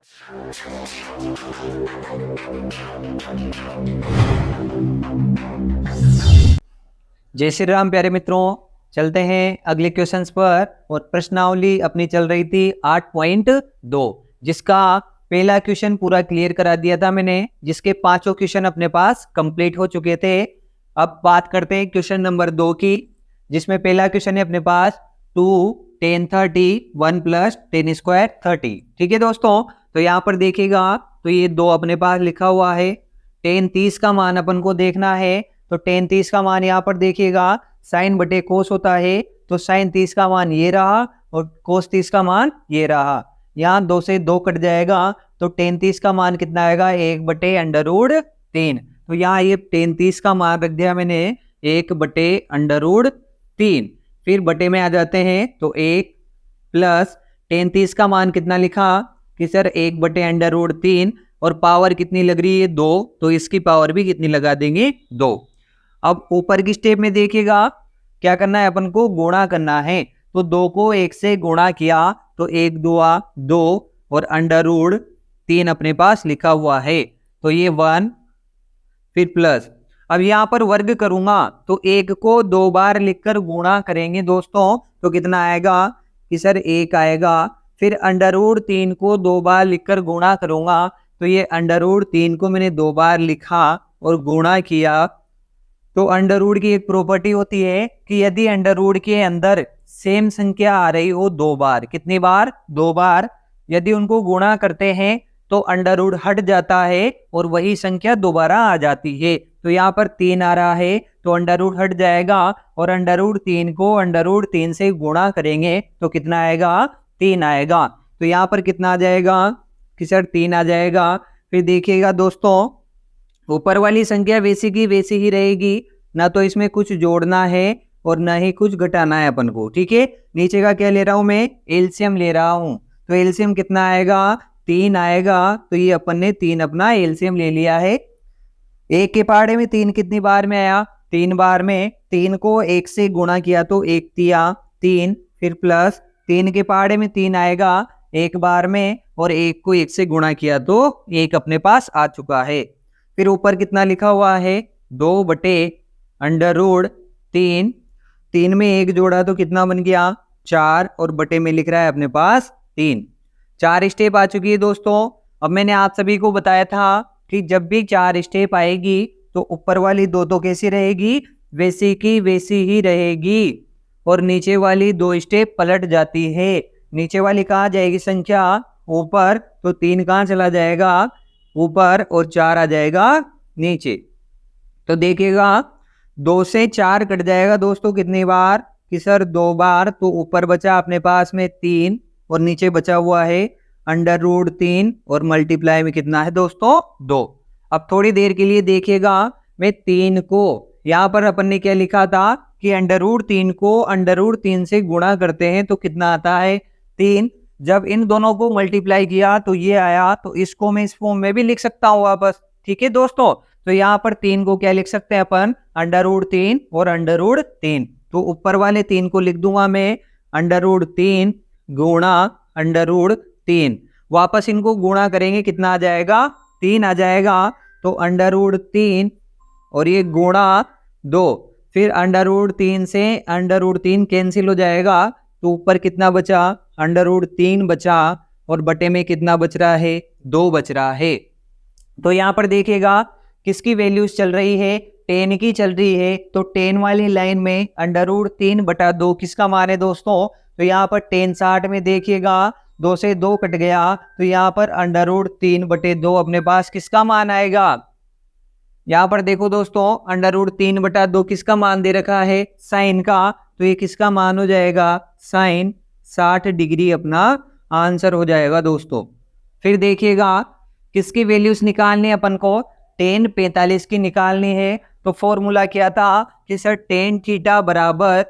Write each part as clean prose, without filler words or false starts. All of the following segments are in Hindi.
जय श्री राम प्यारे मित्रों, चलते हैं अगले क्वेश्चंस पर। और प्रश्नावली अपनी चल रही थी 8.2, जिसका पहला क्वेश्चन पूरा क्लियर करा दिया था मैंने, जिसके पांचों क्वेश्चन अपने पास कंप्लीट हो चुके थे। अब बात करते हैं क्वेश्चन नंबर 2 की, जिसमें पहला क्वेश्चन है अपने पास 2 10 30 1 + 10 स्क्वायर 30। ठीक है दोस्तों, तो यहाँ पर देखिएगा तो ये 2 अपने पास लिखा हुआ है। 10 30 का मान अपन को देखना है, तो 10 30 का मान यहाँ पर देखिएगा साइन बटे कोस होता है, तो साइन 30 का मान ये रहा और कोस 30 का मान ये रहा। यहाँ 2 से 2 कट जाएगा, तो 10 30 का मान कितना आएगा 1/√3। तो यहाँ ये 10 30 का मान रख दिया मैंने 1/√3। फिर बटे में आ जाते हैं, तो 1 + 10 30 का मान कितना लिखा कि सर 1/√3, और पावर कितनी लग रही है 2, तो इसकी पावर भी कितनी लगा देंगे 2। अब ऊपर की स्टेप में देखिएगा क्या करना है, अपन को गुणा करना है। तो 2 को 1 से गुणा किया तो 1 2 2 और √3 अपने पास लिखा हुआ है, तो ये 1 फिर प्लस। अब यहाँ पर वर्ग करूंगा तो 1 को 2 बार लिखकर गुणा करेंगे दोस्तों, तो कितना आएगा कि सर 1 आएगा। फिर √3 को 2 बार लिखकर गुणा करूंगा, तो ये √3 को मैंने 2 बार लिखा और गुणा किया। तो अंडर की एक प्रॉपर्टी होती है कि यदि अंडर के अंदर सेम संख्या आ रही हो 2 बार, कितनी बार 2 बार, यदि उनको गुणा करते हैं तो अंडर हट जाता है और वही संख्या दोबारा आ जाती है। तो यहाँ पर 3 आ रहा है, तो अंडर हट जाएगा और √3 को √3 से गुणा करेंगे तो कितना आएगा 3 आएगा। तो यहाँ पर कितना आ जाएगा कि सर 3 आ जाएगा। फिर देखिएगा दोस्तों, ऊपर वाली संख्या वैसी की वैसी ही रहेगी, ना तो इसमें कुछ जोड़ना है और ना ही कुछ घटाना है अपन को। ठीक है, नीचे का क्या ले रहा हूं मैं, एलसीएम ले रहा हूं। तो एलसीएम कितना आएगा 3 आएगा, तो ये अपन ने 3 अपना एलसीएम ले लिया है। 1 के पहाड़े में 3 कितनी बार में आया 3 बार में। 3 को 1 से गुणा किया तो 1 तिया 3, फिर प्लस 3 के पहाड़े में 3 आएगा 1 बार में, और 1 को 1 से गुणा किया तो 1 अपने पास आ चुका है। फिर ऊपर कितना लिखा हुआ है 2/√3। 3 में 1 जोड़ा तो कितना बन गया 4, और बटे में लिख रहा है अपने पास 3। 4 स्टेप आ चुकी है दोस्तों। अब मैंने आप सभी को बताया था कि जब भी 4 स्टेप आएगी तो ऊपर वाली 2 तो कैसी रहेगी, वैसी की वैसी ही रहेगी, और नीचे वाली 2 स्टेप पलट जाती है। नीचे वाली कहाँ जाएगी संख्या ऊपर, तो 3 कहाँ चला जाएगा ऊपर और 4 आ जाएगा नीचे। तो देखिएगा 2 से 4 कट जाएगा दोस्तों कितनी बार कि सर 2 बार। तो ऊपर बचा अपने पास में 3 और नीचे बचा हुआ है √3, और मल्टीप्लाई में कितना है दोस्तों 2। अब थोड़ी देर के लिए देखिएगा, मैं 3 को यहाँ पर अपन ने क्या लिखा था कि √3 को √3 से गुणा करते हैं तो कितना आता है 3। जब इन दोनों को मल्टीप्लाई किया तो ये आया, तो इसको मैं इस फॉर्म में भी लिख सकता हूँ वापस। ठीक है दोस्तों, तो यहाँ पर 3 को क्या लिख सकते हैं अपन √3 और √3। तो ऊपर वाले 3 को लिख दूंगा मैं √3 गुणा √3। वापस इनको गुणा करेंगे कितना आ जाएगा 3 आ जाएगा। तो √3 और ये गुणा 2, फिर √3 से √3 कैंसिल हो जाएगा, तो ऊपर कितना बचा √3 बचा, और बटे में कितना बच रहा है 2 बच रहा है। तो यहाँ पर देखिएगा किसकी वैल्यूज चल रही है 10 की चल रही है। तो 10 वाली लाइन में √3/2 किसका मान है दोस्तों, तो यहाँ पर 10 60 में देखिएगा 2 से 2 कट गया, तो यहाँ पर √3/2 अपने पास किसका मान आएगा। यहाँ पर देखो दोस्तों √3/2 किसका मान दे रखा है साइन का, तो ये किसका मान हो जाएगा साइन 60 डिग्री अपना आंसर हो जाएगा दोस्तों। फिर देखिएगा किसकी वैल्यूज निकालनी है अपन को, tan 45 की निकालनी है। तो फॉर्मूला क्या था कि सर tan थीटा बराबर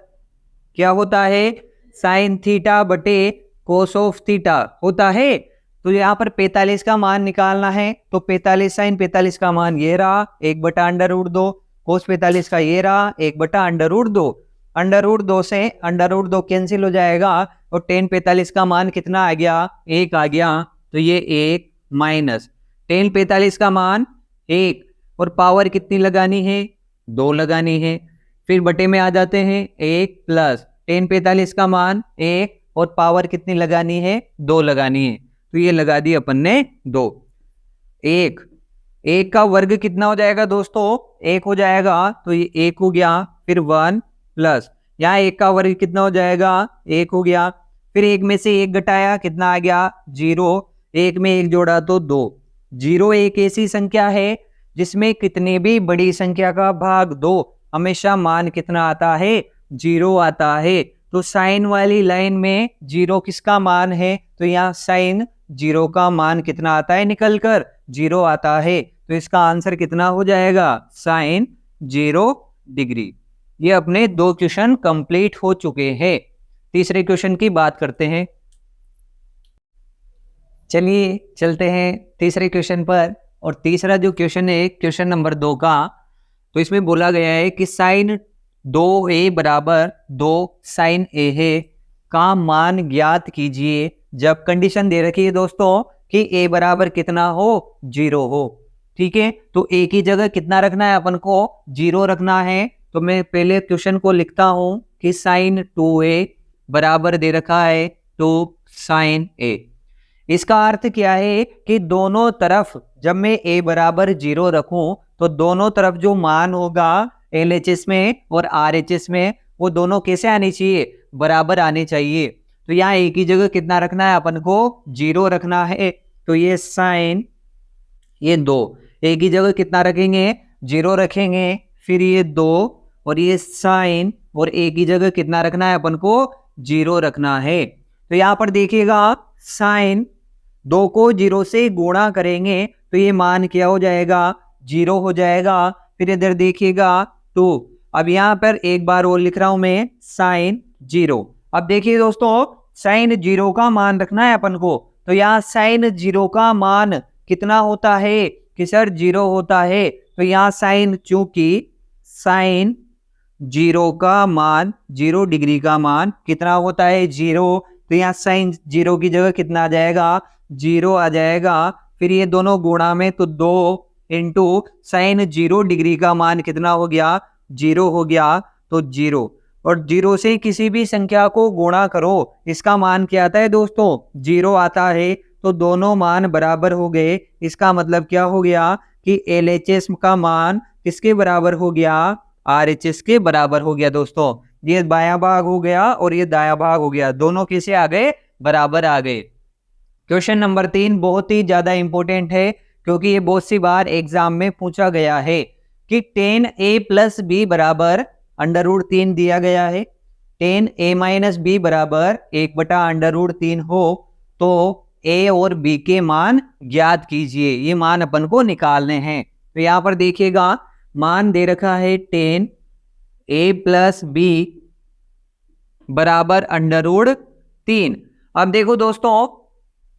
क्या होता है साइन थीटा बटे कोस ऑफ थीटा होता है। तो यहाँ पर 45 का मान निकालना है, तो 45 साइन 45 का मान ये रहा 1/√2, कोस 45 का ये रहा 1/√2। √2 से √2 कैंसिल हो जाएगा और tan 45 का मान कितना आ गया 1 आ गया। तो तो ये 1 माइनस टेन 45 का मान 1 और पावर कितनी लगानी है 2 लगानी है। फिर बटे में आ जाते हैं 1 प्लस टेन 45 का मान 1 और पावर कितनी लगानी है 2 लगानी है। तो ये लगा दी अपन ने 2। 1 का वर्ग कितना हो जाएगा दोस्तों 1 हो जाएगा, तो ये 1 हो गया। फिर 1 प्लस यहाँ 1 का वर्ग कितना हो जाएगा 1 हो गया। फिर 1 में से 1 घटाया कितना आ गया 0, 1 में 1 जोड़ा तो 2। 0 एक ऐसी संख्या है जिसमें कितने भी बड़ी संख्या का भाग दो हमेशा मान कितना आता है 0 आता है। तो साइन वाली लाइन में 0 किसका मान है, तो यहाँ साइन 0 का मान कितना आता है निकलकर 0 आता है। तो इसका आंसर कितना हो जाएगा साइन 0 डिग्री। ये अपने 2 क्वेश्चन कंप्लीट हो चुके हैं। तीसरे क्वेश्चन की बात करते हैं। चलिए चलते हैं तीसरे क्वेश्चन पर। और तीसरा जो क्वेश्चन है क्वेश्चन नंबर 2 का, तो इसमें बोला गया है कि साइन 2a बराबर 2 साइन a है का मान ज्ञात कीजिए जब कंडीशन दे रखी है दोस्तों कि a बराबर कितना हो 0 हो। ठीक है, तो a की जगह कितना रखना है अपन को 0 रखना है। तो मैं पहले क्वेश्चन को लिखता हूं कि साइन 2a बराबर दे रखा है 2 साइन a। इसका अर्थ क्या है कि दोनों तरफ जब मैं a बराबर 0 रखूं तो दोनों तरफ जो मान होगा LHS में और RHS में वो दोनों कैसे आनी चाहिए बराबर आने चाहिए। तो यहाँ a की जगह कितना रखना है अपन को 0 रखना है। तो ये साइन ये 2 a की जगह कितना रखेंगे 0 रखेंगे। फिर ये 2 और ये साइन और a की जगह कितना रखना है अपन को 0 रखना है। तो यहाँ पर देखिएगा साइन 2 को 0 से गुणा करेंगे तो ये मान क्या हो जाएगा 0 हो जाएगा। फिर इधर देखिएगा 2। अब यहाँ पर एक बार और लिख रहा हूं मैं साइन 0। अब देखिए दोस्तों साइन 0 का मान रखना है अपन को। तो यहाँ साइन 0 का मान कितना होता है कि सर 0 होता है। तो यहाँ साइन चूंकि साइन 0 का मान 0 डिग्री का मान कितना होता है 0। तो यहाँ साइन 0 की जगह कितना आ जाएगा 0 आ जाएगा। फिर ये दोनों गुणा में तो 2 इंटू साइन 0 डिग्री का मान कितना हो गया 0 हो गया। तो 0 और 0 से किसी भी संख्या को गुणा करो इसका मान क्या आता है दोस्तों 0 आता है। तो दोनों मान बराबर हो गए। इसका मतलब क्या हो गया कि LHS का मान किसके बराबर हो गया RHS के बराबर हो गया। दोस्तों ये बायां भाग हो गया और ये दायां भाग हो गया, दोनों कैसे आ गए बराबर आ गए। क्वेश्चन नंबर 3 बहुत ही ज्यादा इंपॉर्टेंट है क्योंकि ये बहुत सी बार एग्जाम में पूछा गया है कि 10a प्लस बी बराबर √3 दिया गया है। 10a माइनस बी बराबर 1/√3 हो तो a और b के मान ज्ञात कीजिए। ये मान अपन को निकालने हैं। तो यहाँ पर देखिएगा मान दे रखा है 10a प्लस बी बराबर √3। अब देखो दोस्तों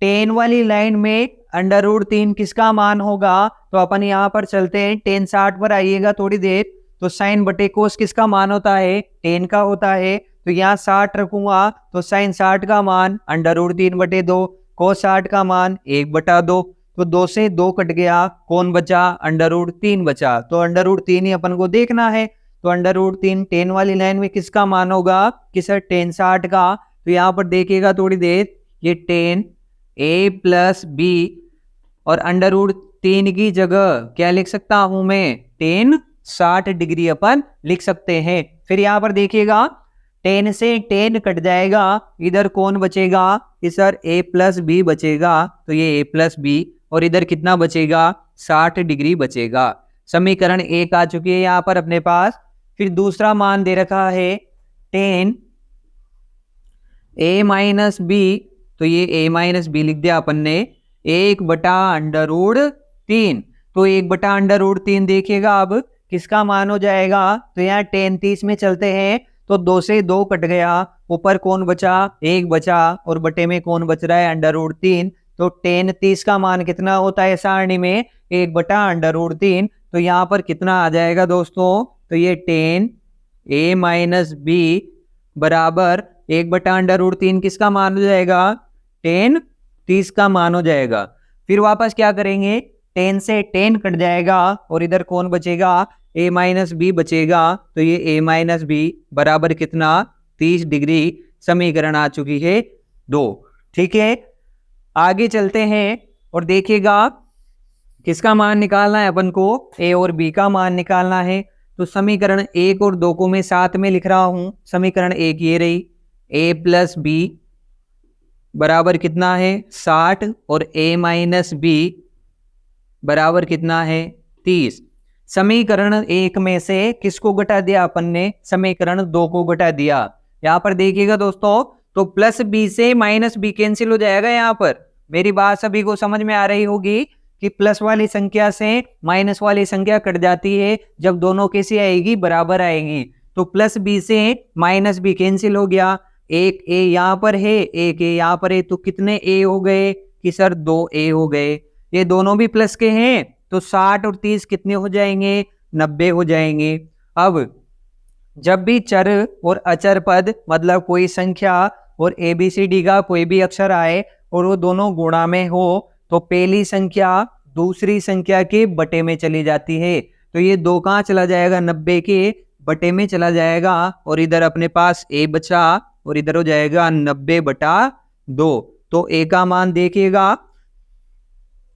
10 वाली लाइन में √3 किसका मान होगा। तो अपन यहाँ पर चलते हैं 10 60 पर आइएगा थोड़ी देर। तो साइन बटे कोस किसका मान होता है 10 का होता है। तो यहाँ 60 रखूंगा तो साइन 60 का मान √3/2, कोस 60 का मान 1/2। तो 2 से 2 कट गया, कौन बचा √3 बचा। तो √3 ही अपन को देखना है। तो √3 10 वाली लाइन में किसका मान होगा कि सर 10 60 का। तो यहाँ पर देखिएगा थोड़ी देर ये 10a प्लस बी और √3 की जगह क्या लिख सकता हूं मैं 10 60 डिग्री अपन लिख सकते हैं। फिर यहाँ पर देखिएगा 10 से 10 कट जाएगा, इधर कौन बचेगा कि सर a प्लस बी बचेगा। तो ये a प्लस बी और इधर कितना बचेगा 60 डिग्री बचेगा। समीकरण 1 आ चुकी है यहाँ पर अपने पास। फिर दूसरा मान दे रखा है 10 a माइनस बी। तो ये a माइनस बी लिख दिया अपन ने 1/√3। तो 1/√3 देखिएगा अब किसका मान हो जाएगा। तो यहाँ 10 30 में चलते हैं तो 2 से 2 कट गया, ऊपर कौन बचा 1 बचा और बटे में कौन बच रहा है √3। तो 10 30 का मान कितना होता है सारणी में 1/√3। तो यहाँ पर कितना आ जाएगा दोस्तों। तो ये 10 a माइनस बी बराबर 1/√3 किसका मान हो जाएगा 10 30 का मान हो जाएगा। फिर वापस क्या करेंगे, 10 से 10 कट जाएगा और इधर कौन बचेगा, a माइनस बी बचेगा। तो ये a माइनस बी बराबर कितना, 30 डिग्री। समीकरण आ चुकी है 2। ठीक है, आगे चलते हैं और देखिएगा किसका मान निकालना है अपन को, a और b का मान निकालना है। तो समीकरण 1 और 2 को मैं साथ में लिख रहा हूं। समीकरण 1 ये रही, a प्लस बी बराबर कितना है 60 और a माइनस बी बराबर कितना है 30। समीकरण 1 में से किसको घटा दिया अपन ने, समीकरण 2 को घटा दिया। यहां पर देखिएगा दोस्तों, तो प्लस बी से माइनस बी कैंसिल हो जाएगा। यहां पर मेरी बात सभी को समझ में आ रही होगी कि प्लस वाली संख्या से माइनस वाली संख्या कट जाती है जब दोनों कैसी आएगी, बराबर आएगी। तो प्लस बी से माइनस बी कैंसिल हो गया, एक ए यहाँ पर है, एक ए यहाँ पर है, तो कितने ए हो गए कि सर 2 ए हो गए। ये दोनों भी प्लस के हैं, तो 60 और 30 कितने हो जाएंगे, 90 हो जाएंगे। अब जब भी चर और अचर पद मतलब कोई संख्या और ABCD का कोई भी अक्षर आए और वो दोनों गुणा में हो, तो पहली संख्या दूसरी संख्या के बटे में चली जाती है। तो ये 2 कहाँ चला जाएगा, 90 के बटे में चला जाएगा और इधर अपने पास a बचा और इधर हो जाएगा 90/2। तो a का मान देखिएगा,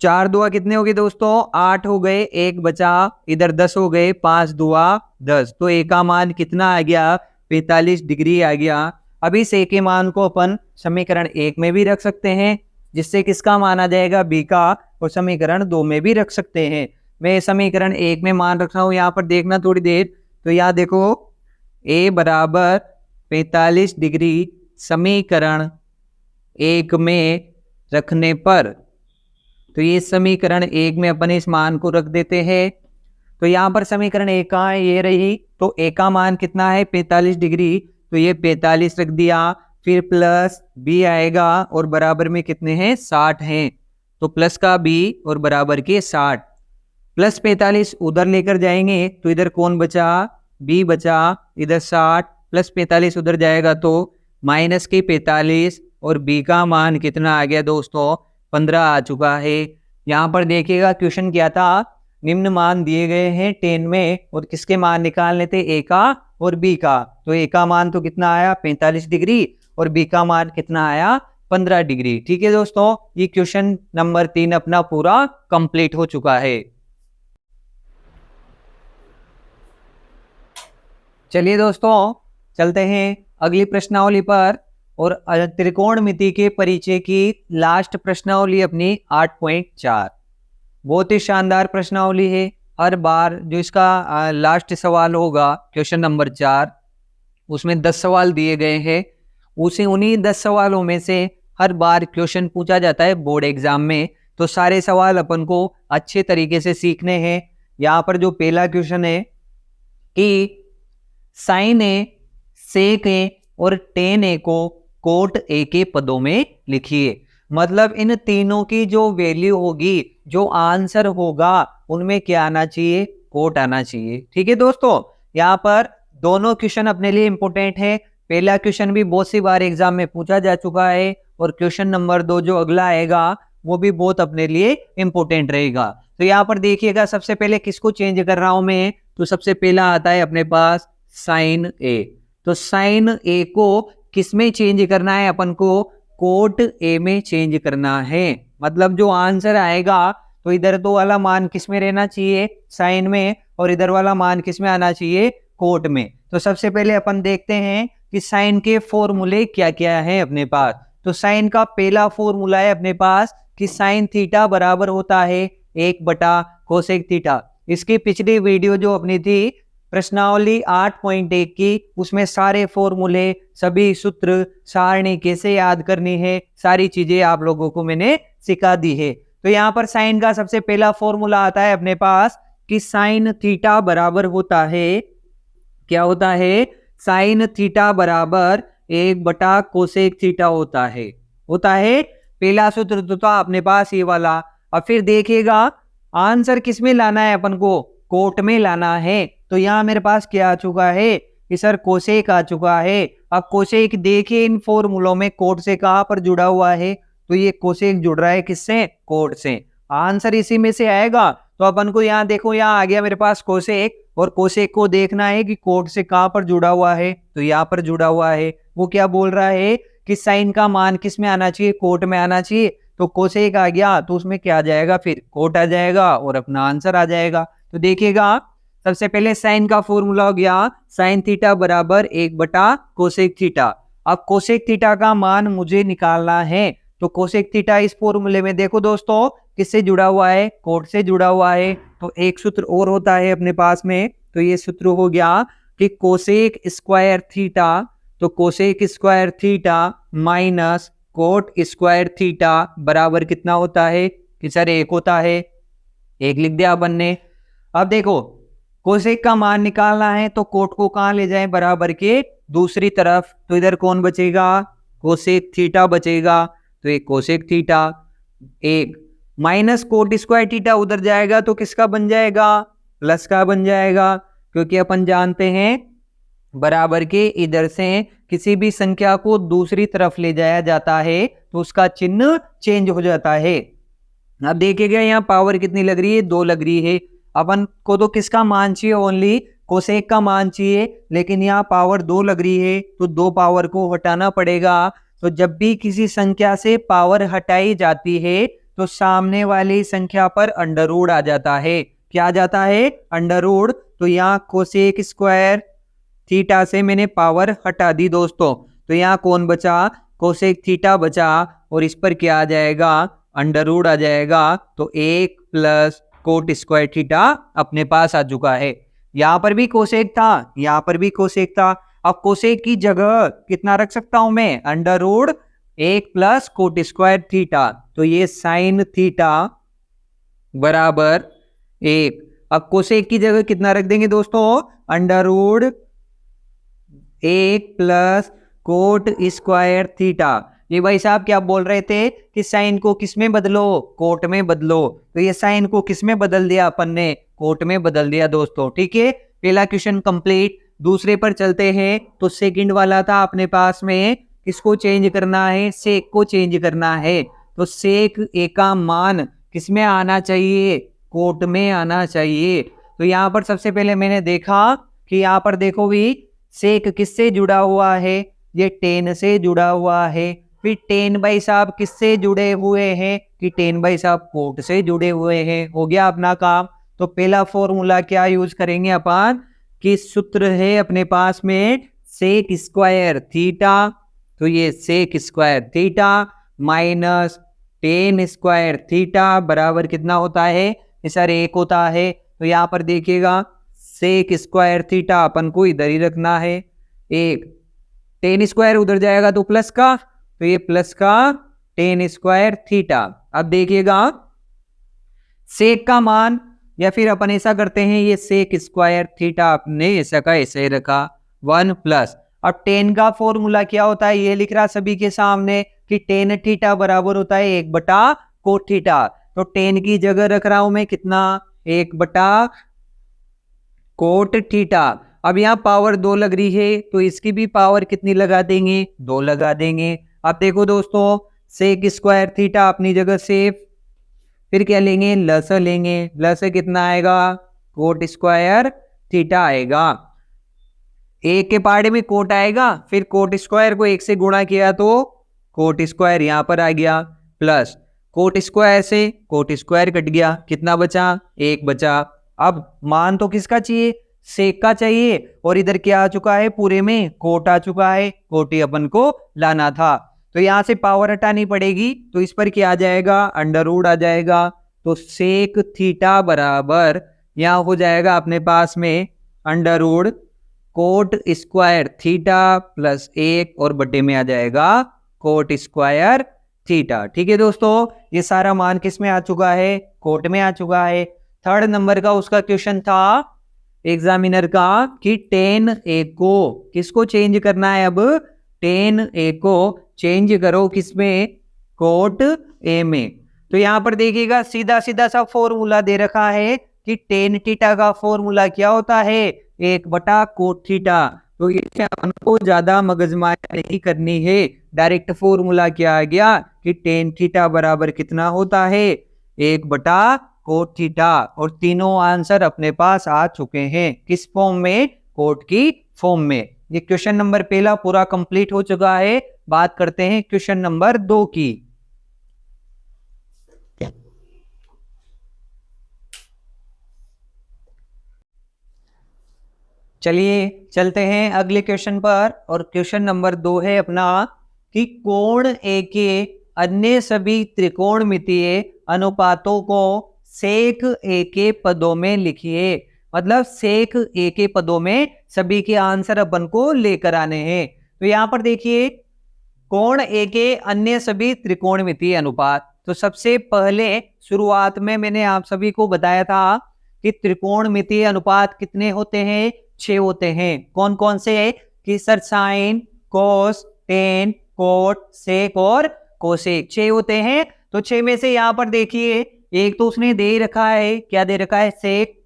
4 दुआ कितने हो गए दोस्तों, 8 हो गए, 1 बचा, इधर 10 हो गए, 5 दुआ 10। तो a का मान कितना आ गया, 45 डिग्री आ गया। अब इस a के मान को अपन समीकरण 1 में भी रख सकते हैं, जिससे किसका मान आ जाएगा, b का, और समीकरण 2 में भी रख सकते हैं। मैं समीकरण 1 में मान रख रहा हूं, यहाँ पर देखना थोड़ी देर। तो यहाँ देखो a बराबर 45 डिग्री समीकरण 1 में रखने पर, तो ये समीकरण 1 में अपन इस मान को रख देते हैं। तो यहाँ पर समीकरण 1 कहाँ है, ये रही। तो a का मान कितना है, 45 डिग्री, तो ये 45 रख दिया। फिर प्लस b आएगा और बराबर में कितने हैं, 60 हैं। तो प्लस का b और बराबर के 60, प्लस 45 उधर लेकर जाएंगे तो इधर कौन बचा, b बचा, इधर 60 प्लस 45 उधर जाएगा तो माइनस के 45 और b का मान कितना आ गया दोस्तों, 15 आ चुका है। यहाँ पर देखिएगा क्वेश्चन क्या था, निम्न मान दिए गए हैं 10 में और किसके मान निकालने थे, a का और b का। तो a का मान तो कितना आया, 45 डिग्री, और b का मान कितना आया, 15 डिग्री। ठीक है दोस्तों, ये क्वेश्चन नंबर 3 अपना पूरा कंप्लीट हो चुका है। चलिए दोस्तों चलते हैं अगली प्रश्नावली पर, और त्रिकोणमिति के परिचय की लास्ट प्रश्नावली अपनी 8.4। बहुत ही शानदार प्रश्नावली है। हर बार जो इसका लास्ट सवाल होगा क्वेश्चन नंबर 4, उसमें 10 सवाल दिए गए हैं। उन्हीं 10 सवालों में से हर बार क्वेश्चन पूछा जाता है बोर्ड एग्जाम में। तो सारे सवाल अपन को अच्छे तरीके से सीखने हैं। यहाँ पर जो पहला क्वेश्चन है कि साइन ए, सेक ए और टेन ए को कोट ए के पदों में लिखिए। मतलब इन तीनों की जो वैल्यू होगी, जो आंसर होगा, उनमें क्या आना चाहिए, कोट आना चाहिए। ठीक है दोस्तों, यहाँ पर दोनों क्वेश्चन अपने लिए इंपॉर्टेंट है। पहला क्वेश्चन भी बहुत सी बार एग्जाम में पूछा जा चुका है और क्वेश्चन नंबर 2 जो अगला आएगा वो भी बहुत अपने लिए इंपॉर्टेंट रहेगा। तो यहाँ पर देखिएगा, सबसे पहले किसको चेंज कर रहा हूं मैं, तो सबसे पहला आता है अपने पास साइन ए। तो साइन ए को किस में चेंज करना है, अपन को कोट ए में चेंज करना है। मतलब जो आंसर आएगा तो इधर तो वाला मान किस में रहना चाहिए, साइन में, और इधर वाला मान किस में आना चाहिए, कोट में। तो सबसे पहले अपन देखते हैं कि साइन के फॉर्मूले क्या क्या है अपने पास। तो साइन का पहला फॉर्मूला है अपने पास कि साइन थीटा बराबर होता है 1/कोसेक थीटा। इसकी पिछली वीडियो जो अपनी थी प्रश्नावली 8.1 की, उसमें सारे फॉर्मूले, सभी सूत्र, सारणी कैसे याद करनी है, सारी चीजें आप लोगों को मैंने सिखा दी है। तो यहाँ पर साइन का सबसे पहला फॉर्मूला आता है अपने पास कि साइन थीटा बराबर होता है, क्या होता है, साइन थीटा बराबर 1/कोसेक थीटा होता है पहला सूत्र तो था अपने पास ये वाला। अब फिर देखिएगा आंसर किस में लाना है, अपन को कोट में लाना है। तो यहाँ मेरे पास क्या आ चुका है कि सर कोसेक आ चुका है। अब कोसेक देखिए इन फॉर्मूलों में कोट से कहाँ पर जुड़ा हुआ है, तो ये कोसेक जुड़ रहा है किससे? कोट से। आंसर इसी में से आएगा। तो अपन को यहाँ देखो, यहाँ आ गया मेरे पास कोसेक, और कोसेक को देखना है कि कोट से कहां पर जुड़ा हुआ है, तो यहाँ पर जुड़ा हुआ है। वो क्या बोल रहा है कि साइन का मान किस में आना चाहिए? कोट में आना चाहिए। तो कोसेक आ गया तो उसमें क्या आ जाएगा? फिर कोट आ जाएगा और अपना आंसर आ जाएगा। तो देखिएगा, सबसे पहले साइन का फॉर्मूला हो गया साइन थीटा बराबर 1 बटा कोसेक थीटा। अब कोसेक थीटा का मान मुझे निकालना है, तो कोसेक थीटा इस फॉर्मूले में देखो दोस्तों किससे जुड़ा हुआ है? कोट से जुड़ा हुआ है। तो एक सूत्र और होता है अपने पास में, तो ये सूत्र हो गया कि कोसेक स्क्वायर थीटा, तो cosec square theta minus cot square theta बराबर कितना होता है? कि सर 1 होता है। 1 लिख दिया अपन ने। अब देखो, कोसेक का मान निकालना है तो कोट को कहां ले जाएं? बराबर के दूसरी तरफ। तो इधर कौन बचेगा? कोसेक थीटा बचेगा। तो एक कोसेक थीटा, एक माइनस कोट स्क्वायर थीटा उधर जाएगा तो किसका बन जाएगा? प्लस का बन जाएगा, क्योंकि अपन जानते हैं बराबर के इधर से किसी भी संख्या को दूसरी तरफ ले जाया जाता है तो उसका चिन्ह चेंज हो जाता है। अब देखिएगा यहाँ पावर कितनी लग रही है? 2 लग रही है। अपन को तो किसका मान चाहिए? ओनली कोसेक का मान चाहिए, लेकिन यहाँ पावर 2 लग रही है तो 2 पावर को हटाना पड़ेगा। तो जब भी किसी संख्या से पावर हटाई जाती है तो सामने वाली संख्या पर अंडर रूट आ जाता है। क्या आ जाता है? Under root. तो यहाँ कोसेक स्क्वायर थीटा से मैंने पावर हटा दी दोस्तों, तो यहाँ कौन बचा? कोसेक थीटा बचा, और इस पर क्या आ जाएगा? अंडर रूट आ जाएगा। तो 1 प्लस कोट स्क्वायर थीटा अपने पास आ चुका है। यहाँ पर भी कोसेक था, यहाँ पर भी कोसेक था। अब कोसेक की जगह कितना रख सकता हूं मैं? Under root 1 plus cot square theta. तो ये साइन थीटा बराबर 1। अब कोसेक की जगह कितना रख देंगे दोस्तों? Under root 1 plus cot square theta. ये भाई साहब क्या बोल रहे थे कि साइन को किस में बदलो? कोट में बदलो। तो ये साइन को किस में बदल दिया अपन ने? कोट में बदल दिया दोस्तों। ठीक है, पहला क्वेश्चन कंप्लीट। दूसरे पर चलते हैं। तो सेकंड वाला था अपने पास में, किसको चेंज करना है? सेक को चेंज करना है। तो सेक ए का मान किस में आना चाहिए? कोट में आना चाहिए। तो यहाँ पर सबसे पहले मैंने देखा कि यहाँ पर देखो भी सेक किससे जुड़ा हुआ है? ये टेन से जुड़ा हुआ है। फिर टेन भाई साहब किससे जुड़े हुए हैं? कि टेन भाई साहब कोट से जुड़े हुए हैं। हो गया अपना काम। तो पहला फॉर्मूला क्या यूज करेंगे अपन? कि सूत्र है अपने पास में सेक स्क्वायर थीटा। तो ये sec square theta minus tan square theta बराबर कितना होता है? सर 1 होता है। तो यहाँ पर देखिएगा सेक स्क्वायर थीटा अपन को इधर ही रखना है। 1 टेन स्क्वायर उधर जाएगा तो प्लस का, तो ये प्लस का टेन स्क्वायर थीटा। अब देखिएगा सेक का मान, या फिर अपन ऐसा करते हैं ये सेक स्क्वायर थीटा अपने ऐसा का ऐसे रखा 1 प्लस। अब टेन का फॉर्मूला क्या होता है? ये लिख रहा सभी के सामने कि टेन थीटा बराबर होता है 1 बटा कोट थीटा। तो टेन की जगह रख रहा हूं मैं कितना? 1 बटा कोट थीटा। अब यहाँ पावर 2 लग रही है तो इसकी भी पावर कितनी लगा देंगे? 2 लगा देंगे। अब देखो दोस्तों सेक स्क्वायर थीटा अपनी जगह सेफ, फिर क्या लेंगे? लस लेंगे। लस कितना आएगा? कोट स्क्वायर थीटा आएगा। 1 के पहाड़े में कोट आएगा, फिर कोट स्क्वायर को 1 से गुणा किया तो कोट स्क्वायर यहाँ पर आ गया, प्लस कोट स्क्वायर से कोट स्क्वायर कट गया, कितना बचा? 1 बचा। अब मान तो किसका चाहिए? सेक का चाहिए, और इधर क्या आ चुका है? पूरे में कोट आ चुका है। कोट ही अपन को लाना था। तो यहां से पावर हटानी पड़ेगी, तो इस पर क्या आ जाएगा? अंडर रूट आ जाएगा। तो सेक थीटा बराबर यहां हो जाएगा अपने पास में under root cot square theta plus 1 और बटे में आ जाएगा कोट स्क्वायर थीटा। ठीक है दोस्तों, ये सारा मान किस में आ चुका है? कोट में आ चुका है। थर्ड नंबर का उसका क्वेश्चन था एग्जामिनर का कि टेन ए को किसको चेंज करना है? अब टेन ए को चेंज करो किसमें? कोट ए में। तो यहां पर देखिएगा सीधा सीधा सा फॉर्मूला दे रखा है कि टेन थीटा का फॉर्मूला क्या होता है? 1 बटा कोट थीटा। तो ये हमको ज्यादा मगजमारी नहीं करनी है, डायरेक्ट फॉर्मूला क्या आ गया कि टेन थीटा बराबर कितना होता है 1/कोट थीटा। और तीनों आंसर अपने पास आ चुके हैं, किस फॉर्म में, कोट की फॉर्म में। ये क्वेश्चन नंबर पहला पूरा कंप्लीट हो चुका है। बात करते हैं क्वेश्चन नंबर 2 की। चलिए चलते हैं अगले क्वेश्चन पर। और क्वेश्चन नंबर 2 है अपना कि कोण ए के अन्य सभी त्रिकोणमितीय अनुपातों को सेक ए के पदों में लिखिए। मतलब सेक ए के पदों में सभी के आंसर अपन को लेकर आने हैं। तो यहां पर देखिए कोण ए के अन्य सभी त्रिकोणमितीय अनुपात। तो सबसे पहले शुरुआत में मैंने आप सभी को बताया था कि त्रिकोणमितीय अनुपात कितने होते हैं, 6 होते हैं। कौन कौन से, कि sir sign, cos, tan, coat, सेक और कोसेक 6 होते हैं। तो 6 में से यहां पर देखिए एक तो उसने दे रखा है, क्या दे रखा है, सेक।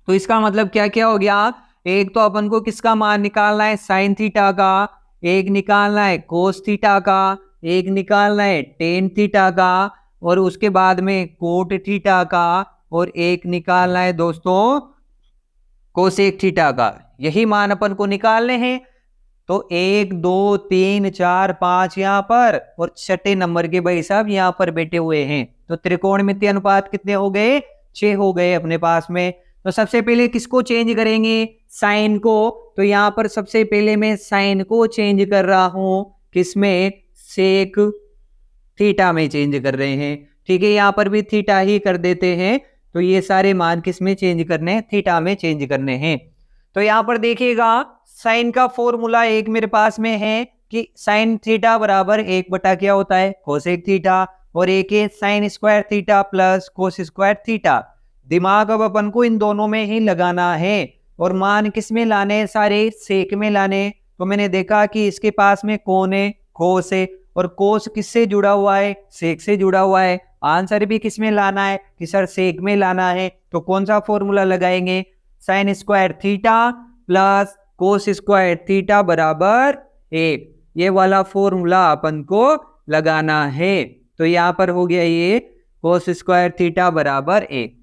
तो इसका मतलब क्या क्या हो गया, एक तो अपन को किसका मान निकालना है, साइन थीटा का, एक निकालना है कोस थीटा का, एक निकालना है टेन थीटा का, और उसके बाद में कोट थीटा का, और एक निकालना है दोस्तों कोसेक थीटा का। यही मान अपन को निकालने हैं। तो 1 2 3 4 5 यहाँ पर, और छठे नंबर के भाई साहब यहाँ पर बैठे हुए हैं। तो त्रिकोणमितीय अनुपात कितने हो गए, 6 हो गए अपने पास में। तो सबसे पहले किसको चेंज करेंगे, साइन को। तो यहाँ पर सबसे पहले मैं साइन को चेंज कर रहा हूं, किसमें, सेक थीटा में चेंज कर रहे हैं। ठीक है, यहाँ पर भी थीटा ही कर देते हैं। तो ये सारे मान किस में चेंज करने हैं, थीटा में चेंज करने हैं। तो यहाँ पर देखिएगा साइन का फॉर्मूला एक मेरे पास में है कि साइन थीटा बराबर 1 क्या होता है, कोसेक थीटा, और एक है sine square theta plus cos square theta. दिमाग अब अपन को इन दोनों में ही लगाना है, और मान किस में लाने, सारे सेक में लाने। तो मैंने देखा कि इसके पास में कौन है, कोस है, और कोस किससे जुड़ा हुआ है, सेक से जुड़ा हुआ है। आंसर भी किस में लाना है, कि सर सेक में लाना है। तो कौन सा फॉर्मूला लगाएंगे, sine square theta plus cos square theta बराबर 1, ये वाला फॉर्मूला अपन को लगाना है। तो यहां पर हो गया ये कोस स्क्वायर थीटा बराबर 1।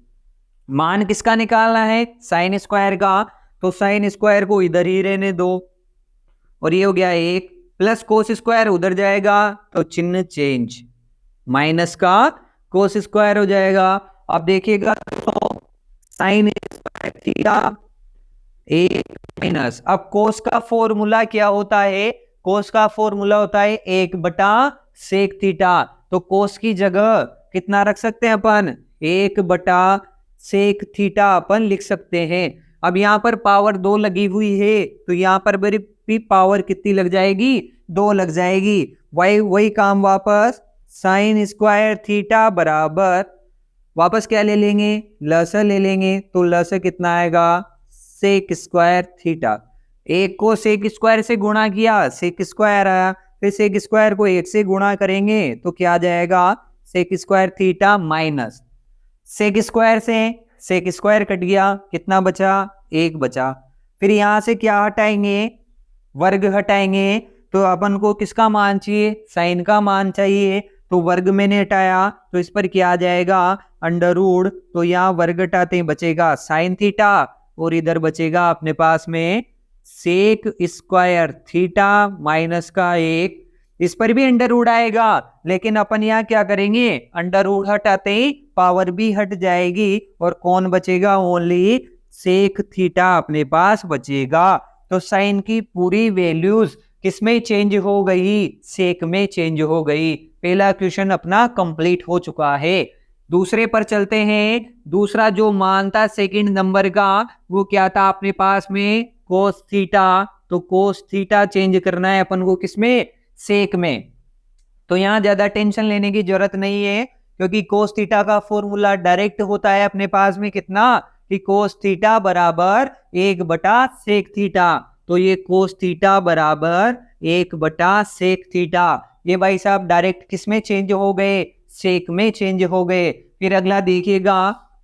मान किसका निकालना है, साइन स्क्वायर का। तो साइन स्क्वायर को इधर ही रहने दो, और ये हो गया 1 प्लस कोस स्क्वायर उधर जाएगा तो चिन्ह चेंज, माइनस का कोस स्क्वायर हो जाएगा। अब देखिएगा तो साइन स्क्वायर थीटा 1 माइनस, अब कोस का फॉर्मूला क्या होता है, कोस का फॉर्मूला होता है 1/सेक थीटा। तो कोस की जगह कितना रख सकते हैं अपन, 1/सेक थीटा अपन लिख सकते हैं। अब यहाँ पर पावर 2 लगी हुई है, तो यहाँ पर भी पावर कितनी लग जाएगी, 2 लग जाएगी। वही काम वापस साइन स्क्वायर थीटा बराबर वापस क्या ले लेंगे, लस ले लेंगे। तो लस कितना आएगा, सेक स्क्वायर थीटा। एक को सेक स्क्वायर से गुणा किया, सेक स्क्वायर आया, फिर सेक स्क्वायर को 1 से गुणा करेंगे तो क्या आ जाएगा, sec square theta minus sec square से सेक स्क्वायर कट गया, कितना बचा, 1 बचा। फिर यहां से क्या हटाएंगे, वर्ग हटाएंगे। तो अपन को किसका मान चाहिए, साइन का मान चाहिए। तो वर्ग मैंने हटाया तो इस पर क्या आ जाएगा, अंडर रूट। तो यहाँ वर्ग हटाते ही बचेगा साइन थीटा, और इधर बचेगा अपने पास में सेक स्क्वायर थीटा माइनस का 1। इस पर भी अंडर रूट आएगा, लेकिन अपन यहाँ क्या करेंगे, अंडर रूट हटाते ही पावर भी हट जाएगी, और कौन बचेगा, ओनली सेक थीटा अपने पास बचेगा। तो साइन की पूरी वैल्यूज किसमें चेंज हो गई, सेक में चेंज हो गई। पहला क्वेश्चन अपना कंप्लीट हो चुका है। दूसरे पर चलते हैं। दूसरा जो मान था सेकंड नंबर का, वो क्या था अपने पास में, कोस थीटा। तो कोस थीटा चेंज करना है अपन को किसमें, सेक में। तो यहां ज्यादा टेंशन लेने की जरूरत नहीं है, क्योंकि कोस थीटा का फॉर्मूला डायरेक्ट होता है अपने पास में कितना, कि कोस थीटा बराबर 1/सेक थीटा। तो ये कोस थीटा बराबर 1/सेक थीटा, ये भाई साहब डायरेक्ट किसमें चेंज हो गए, सेक में चेंज हो गए। फिर अगला देखिएगा,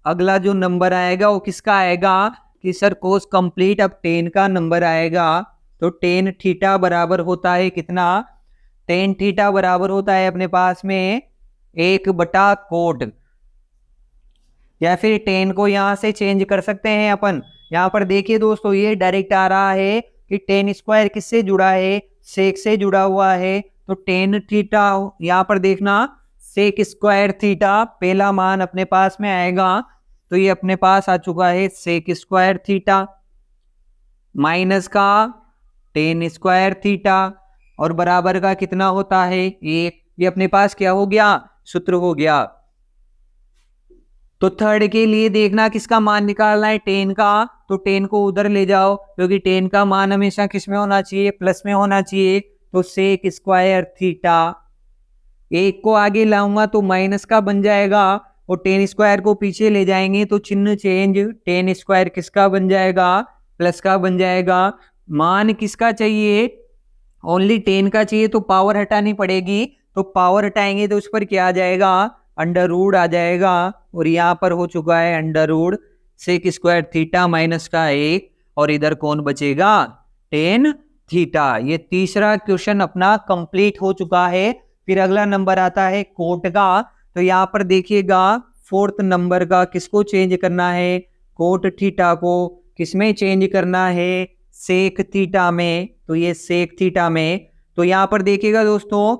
अगला जो नंबर आएगा वो किसका आएगा, कि सर कोस कंप्लीट अब 10 का नंबर आएगा। तो 10 थीटा बराबर होता है कितना, टेन थीटा बराबर होता है अपने पास में 1/कोट, या फिर टेन को यहां से चेंज कर सकते हैं अपन। यहां पर देखिए दोस्तों, ये डायरेक्ट आ रहा है कि टेन स्क्वायर किससे जुड़ा है, सेक से जुड़ा हुआ है। तो टेन थीटा, यहां पर देखना सेक स्क्वायर थीटा पहला मान अपने पास में आएगा, तो ये अपने पास आ चुका है सेक स्क्वायर थीटा माइनस का टेन स्क्वायर थीटा, और बराबर का कितना होता है 1। ये अपने पास क्या हो गया, सूत्र हो गया। तो थर्ड के लिए देखना किसका मान निकालना है, टेन का। तो टेन को उधर ले जाओ, क्योंकि टेन का मान हमेशा किस में होना चाहिए, प्लस में होना चाहिए। तो सेक स्क्वायर थीटा, एक को आगे लाऊंगा तो माइनस का बन जाएगा, और टेन स्क्वायर को पीछे ले जाएंगे तो चिन्ह चेंज, टेन स्क्वायर किसका बन जाएगा, प्लस का बन जाएगा। मान किसका चाहिए, ओनली टेन का चाहिए, तो पावर हटानी पड़ेगी। तो पावर हटाएंगे तो उस पर क्या आ जाएगा, अंडर रूट आ जाएगा, और यहाँ पर हो चुका है under root sec square theta minus का 1, और इधर कौन बचेगा, टेन थीटा। ये तीसरा क्वेश्चन अपना कंप्लीट हो चुका है। फिर अगला नंबर आता है कोट का। तो यहाँ पर देखिएगा फोर्थ नंबर का किसको चेंज करना है, कोट थीटा को किसमें चेंज करना है, सेक थीटा में। तो ये सेक थीटा में, तो यहाँ पर देखिएगा दोस्तों,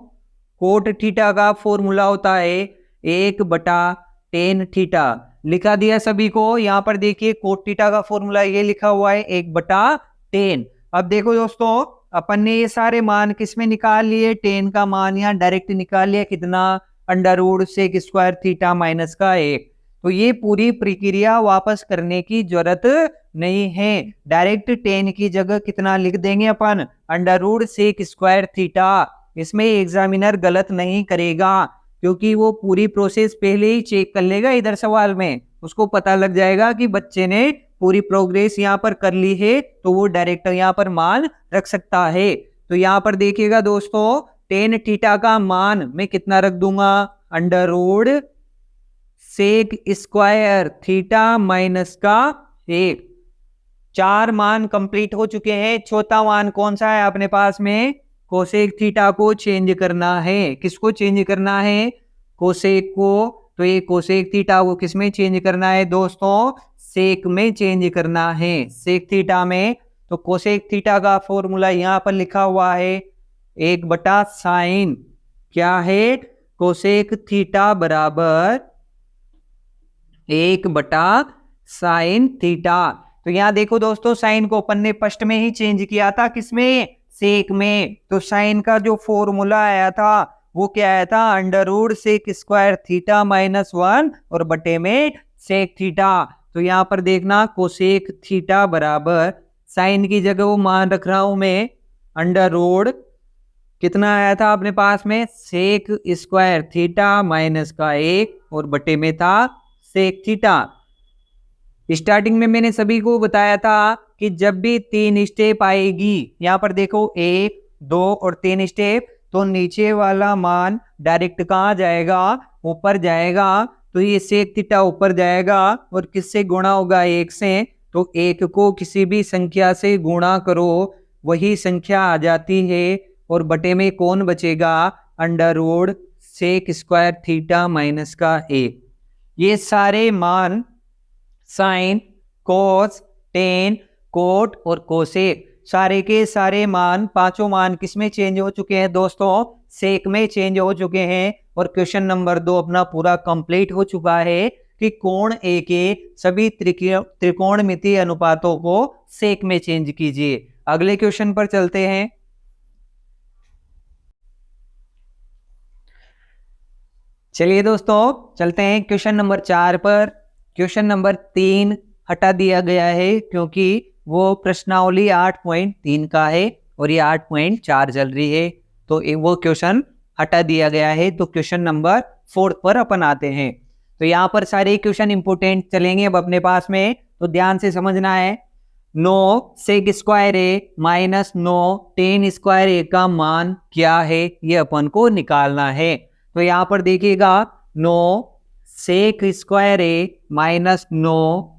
कोट थीटा का फॉर्मूला होता है 1/टेन थीटा। लिखा दिया सभी को। यहाँ पर देखिए कोट थीटा का फॉर्मूला ये लिखा हुआ है 1/10। अब देखो दोस्तों, अपन ने ये सारे मान किसमें निकाल लिए, टेन का मान यहाँ डायरेक्ट निकाल लिया, कितना, under root sec square theta minus का 1। तो ये पूरी प्रक्रिया वापस करने की जरूरत नहीं है, डायरेक्ट टेन की जगह कितना लिख देंगे अपन, under root sec square theta. इसमें एग्जामिनर गलत नहीं करेगा, क्योंकि वो पूरी प्रोसेस पहले ही चेक कर लेगा इधर सवाल में, उसको पता लग जाएगा कि बच्चे ने पूरी प्रोग्रेस यहाँ पर कर ली है, तो वो डायरेक्ट यहाँ पर मान रख सकता है। तो यहाँ पर देखिएगा दोस्तों, टेन थीटा का मान मैं कितना रख दूंगा, under root sec square theta minus का 1। 4 मान कंप्लीट हो चुके हैं। चौथा मान कौन सा है अपने पास में, कोसेक थीटा को चेंज करना है। किसको चेंज करना है, कोसेक को। तो ये कोसेक थीटा को किसमें चेंज करना है दोस्तों, सेक में चेंज करना है, सेक थीटा में। तो कोसेक थीटा का फॉर्मूला यहाँ पर लिखा हुआ है 1/साइन, क्या है, कोसेक थीटा बराबर 1/साइन थीटा। तो यहाँ देखो दोस्तों, साइन को अपन ने फर्स्ट में ही चेंज किया था, किसमें, सेक में। तो साइन का जो फॉर्मूला आया था वो क्या आया था, under root sec square theta -1 और बटे में सेक थीटा। तो यहाँ पर देखना कोसेक थीटा बराबर, साइन की जगह वो मान रख रहा हूं मैं, अंडर रूट कितना आया था अपने पास में, सेक स्क्वायर थीटा माइनस का 1 और बटे में था सेक थीटा। स्टार्टिंग में मैंने सभी को बताया था कि जब भी 3 स्टेप आएगी, यहाँ पर देखो 1, 2 और 3 स्टेप, तो नीचे वाला मान डायरेक्ट कहाँ जाएगा, ऊपर जाएगा। तो ये सेक थीटा ऊपर जाएगा और किससे गुणा होगा, 1 से। तो 1 को किसी भी संख्या से गुणा करो, वही संख्या आ जाती है, और बटे में कौन बचेगा, under root sec square theta minus का 1। ये सारे मान साइन, कोस, टेन, कोट और कोसेक, सारे के सारे मान, पांचों मान किसमें चेंज हो चुके हैं दोस्तों, सेक में चेंज हो चुके हैं। और क्वेश्चन नंबर 2 अपना पूरा कंप्लीट हो चुका है कि कोण ए के सभी त्रिकोणमितीय अनुपातों को सेक में चेंज कीजिए। अगले क्वेश्चन पर चलते हैं। चलिए दोस्तों, चलते हैं क्वेश्चन नंबर 4 पर। क्वेश्चन नंबर 3 हटा दिया गया है, क्योंकि वो प्रश्नावली 8.3 का है और ये 8.4 चल रही है, तो वो क्वेश्चन हटा दिया गया है। तो क्वेश्चन नंबर 4 पर अपन आते हैं। तो यहाँ पर सारे क्वेश्चन इंपोर्टेंट चलेंगे अब अपने पास में, तो ध्यान से समझना है। 9 सेक स्क्वायर ए माइनस 9 टेन स्क्वायर ए का मान क्या है, ये अपन को निकालना है। तो यहाँ पर देखिएगा 9 सेक स्क्वायर ए माइनस 9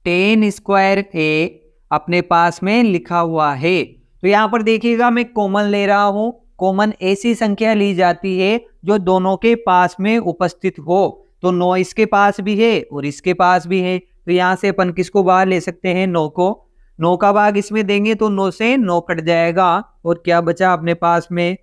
टेन स्क्वायर ए अपने पास में लिखा हुआ है। तो यहाँ पर देखिएगा मैं कॉमन ले रहा हूं, कॉमन ऐसी संख्या ली जाती है जो दोनों के पास में उपस्थित हो। तो 9 इसके पास भी है और इसके पास भी है, तो यहाँ से अपन किसको बाहर ले सकते हैं, 9 को। 9 का भाग इसमें देंगे तो 9 से 9 कट जाएगा और क्या बचा अपने पास में,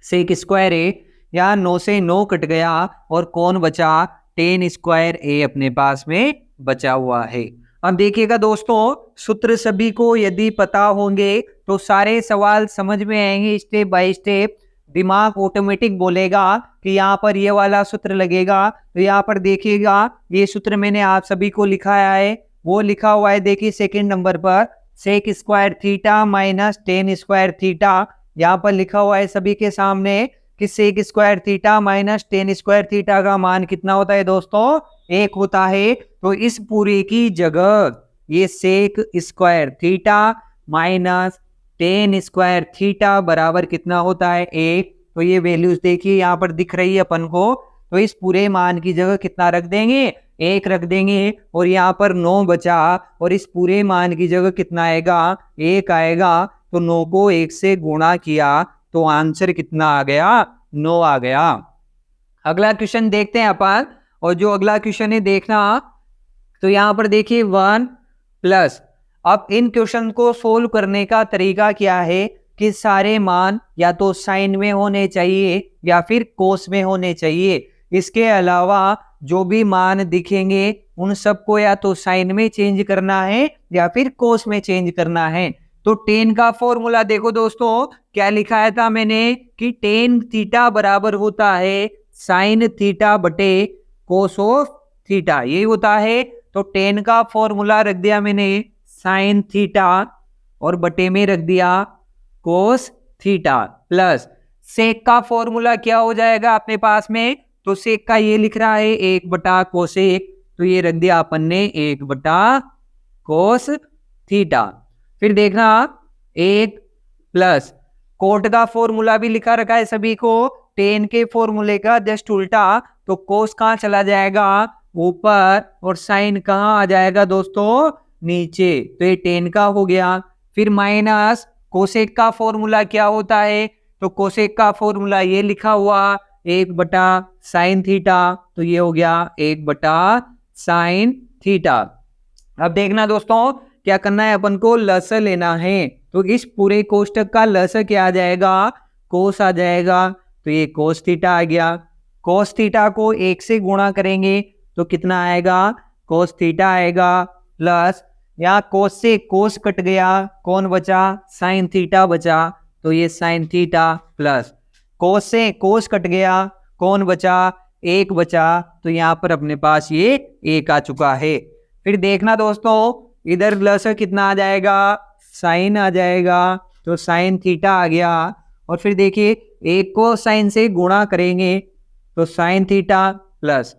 सेक स्क्वायर ए। यहाँ 9 से 9 कट गया और कौन बचा, 10 स्क्वायर ए अपने पास में बचा हुआ है। अब देखिएगा दोस्तों, सूत्र सभी को यदि पता होंगे तो सारे सवाल समझ में आएंगे स्टेप बाय स्टेप। दिमाग ऑटोमेटिक बोलेगा कि यहाँ पर ये वाला सूत्र लगेगा, तो यहाँ पर देखिएगा ये सूत्र मैंने आप सभी को लिखाया है, वो लिखा हुआ है। देखिए सेकंड नंबर पर sec square theta minus 10 square theta, यहाँ पर लिखा हुआ है सभी के सामने कि sec square theta minus 10 square theta का मान कितना होता है दोस्तों, 1 होता है। तो इस पूरे की जगह ये sec square theta minus 10 square theta बराबर कितना होता है, 1। तो ये वैल्यूज देखिए यहाँ पर दिख रही है अपन को, तो इस पूरे मान की जगह कितना रख देंगे, 1 रख देंगे। और यहाँ पर 9 बचा और इस पूरे मान की जगह कितना आएगा, 1 आएगा। तो 9 को 1 से गुणा किया तो आंसर कितना आ गया, 9 आ गया। अगला क्वेश्चन देखते हैं अपन, और जो अगला क्वेश्चन है देखना, तो यहाँ पर देखिए 1 प्लस। अब इन क्वेश्चन को सोल्व करने का तरीका क्या है कि सारे मान या तो साइन में होने चाहिए या फिर कोस में होने चाहिए। इसके अलावा जो भी मान दिखेंगे उन सबको या तो साइन में चेंज करना है या फिर कोस में चेंज करना है। तो tan का फॉर्मूला देखो दोस्तों, क्या लिखाया था मैंने कि tan थीटा बराबर होता है साइन थीटा बटे कोस ऑफ थीटा, यही होता है। तो tan का फॉर्मूला रख दिया मैंने साइन थीटा और बटे में रख दिया कोस थीटा, प्लस सेक का फॉर्मूला क्या हो जाएगा अपने पास में, तो सेक का ये लिख रहा है 1 बटा कोसेक, तो ये रख दिया अपन ने 1 बटा कोस थीटा। फिर देखना 1 प्लस कोट का फॉर्मूला भी लिखा रखा है सभी को, tan के फॉर्मूले का जस्ट उल्टा। तो कोस कहाँ चला जाएगा, ऊपर, और साइन कहाँ आ जाएगा दोस्तों, नीचे। तो ये tan का हो गया। फिर माइनस कोसेक का फॉर्मूला क्या होता है, तो कोसेक का फॉर्मूला ये लिखा हुआ 1 बटा साइन थीटा, तो ये हो गया 1 बटा साइन थीटा। अब देखना दोस्तों क्या करना है, अपन को लसर लेना है। तो इस पूरे कोष्टक का लसर क्या आ जाएगा, कोस आ जाएगा। तो ये कोस थीटा आ गया। कोस थीटा को 1 से गुणा करेंगे तो कितना आएगा, कोस थीटा आएगा, प्लस यहाँ कोस से कोस कट गया, कौन बचा, साइन थीटा बचा, तो ये साइन थीटा, प्लस कोस से कोस कट गया, कौन बचा, 1 बचा। तो यहाँ पर अपने पास ये 1 आ चुका है। फिर देखना दोस्तों इधर लसर कितना आ जाएगा, साइन आ जाएगा, तो साइन थीटा आ गया। और फिर देखिए 1 को साइन से गुणा करेंगे तो साइन थीटा, प्लस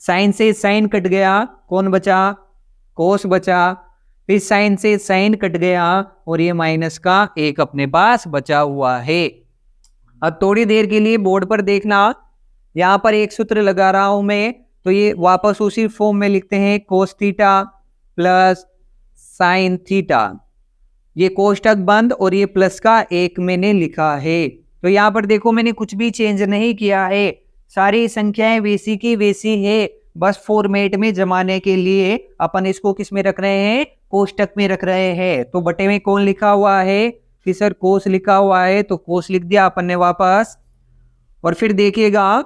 साइन से साइन कट गया, कौन बचा, कोस बचा। फिर साइन से साइन कट गया और ये माइनस का 1 अपने पास बचा हुआ है। अब थोड़ी देर के लिए बोर्ड पर देखना, यहाँ पर एक सूत्र लगा रहा हूं मैं, तो ये वापस उसी फॉर्म में लिखते हैं, cos theta plus sine theta. ये कोष्टक बंद और ये प्लस का 1 मैंने लिखा है। तो यहाँ पर देखो मैंने कुछ भी चेंज नहीं किया है, सारी संख्याएं वैसी की वैसी है, बस फॉर्मेट में जमाने के लिए अपन इसको किस में रख रहे हैं, कोष्टक में रख रहे हैं। तो बटे में कौन लिखा हुआ है कि सर कोस लिखा हुआ है, तो कोस लिख दिया अपन ने वापस। और फिर देखिएगा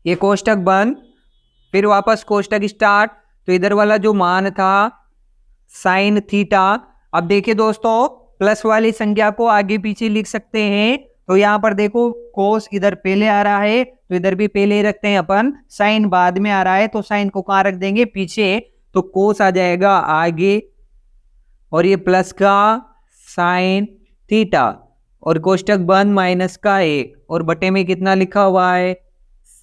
ये कोष्टक बंद, फिर वापस कोष्टक स्टार्ट। तो इधर वाला जो मान था साइन थीटा, अब देखिए दोस्तों प्लस वाली संख्या को आगे पीछे लिख सकते हैं। तो यहाँ पर देखो कोस इधर पहले आ रहा है तो इधर भी पहले ही रखते हैं अपन, साइन बाद में आ रहा है तो साइन को कहाँ रख देंगे, पीछे। तो कोस आ जाएगा आगे और ये प्लस का साइन थीटा और कोष्टक बंद माइनस का 1 और बटे में कितना लिखा हुआ है,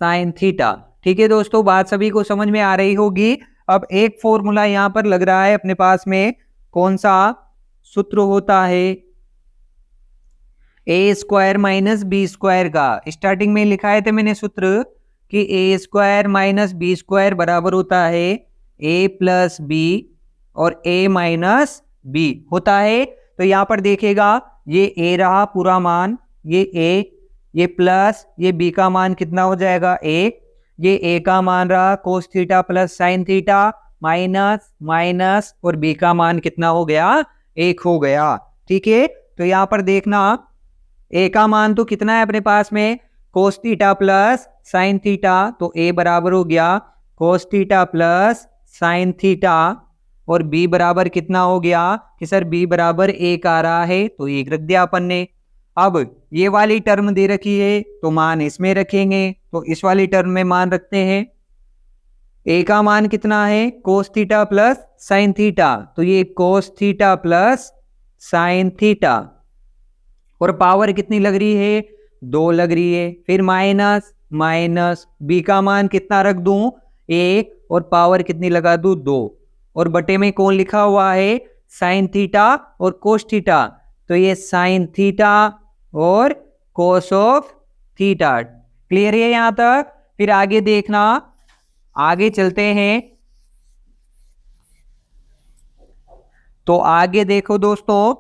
साइन थीटा। ठीक है दोस्तों, बात सभी को समझ में आ रही होगी। अब एक फॉर्मूला यहाँ पर लग रहा है अपने पास में, कौन सा सूत्र होता है, ए स्क्वायर माइनस बी स्क्वायर का। स्टार्टिंग में लिखा है थे मैंने सूत्र कि ए स्क्वायर माइनस बी स्क्वायर बराबर होता है ए प्लस बी और ए माइनस बी होता है। तो यहाँ पर देखिएगा ये ए रहा पूरा मान ये a, ये प्लस ये b का मान कितना हो जाएगा 1, ये a का मान रहा cos theta plus sine theta minus minus और b का मान कितना हो गया 1 हो गया। ठीक है, तो यहाँ पर देखना a का मान तो कितना है अपने पास में cos theta plus sine theta, तो a बराबर हो गया cos theta plus sine theta और b बराबर कितना हो गया कि सर b बराबर 1 आ रहा है तो 1 रख दिया अपन ने। अब ये वाली टर्म दे रखी है तो मान इसमें रखेंगे, तो इस वाली टर्म में मान रखते हैं। a का मान कितना है cos theta plus sine theta, तो ये cos theta plus sine theta और पावर कितनी लग रही है 2 लग रही है, फिर माइनस माइनस b का मान कितना रख दूं 1 और पावर कितनी लगा दूं 2 और बटे में कौन लिखा हुआ है साइन थीटा और कोस थीटा, तो ये साइन थीटा और कोस ऑफ थीटा। क्लियर है यहां तक? फिर आगे देखना, आगे चलते हैं। तो आगे देखो दोस्तों,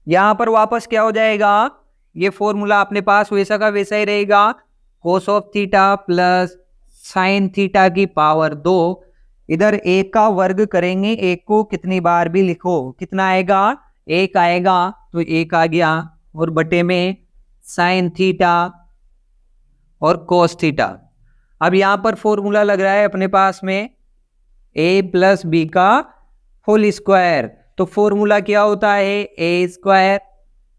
यहां पर वापस क्या हो जाएगा, ये फॉर्मूला अपने पास वैसा का वैसा ही रहेगा, cos of theta plus sine theta की पावर 2, इधर 1 का वर्ग करेंगे, 1 को कितनी बार भी लिखो कितना आएगा 1 आएगा, तो 1 आ गया और बटे में साइन थीटा और कोस थीटा। अब यहां पर फॉर्मूला लग रहा है अपने पास में a प्लस बी का होल स्क्वायर, तो फॉर्मूला क्या होता है a square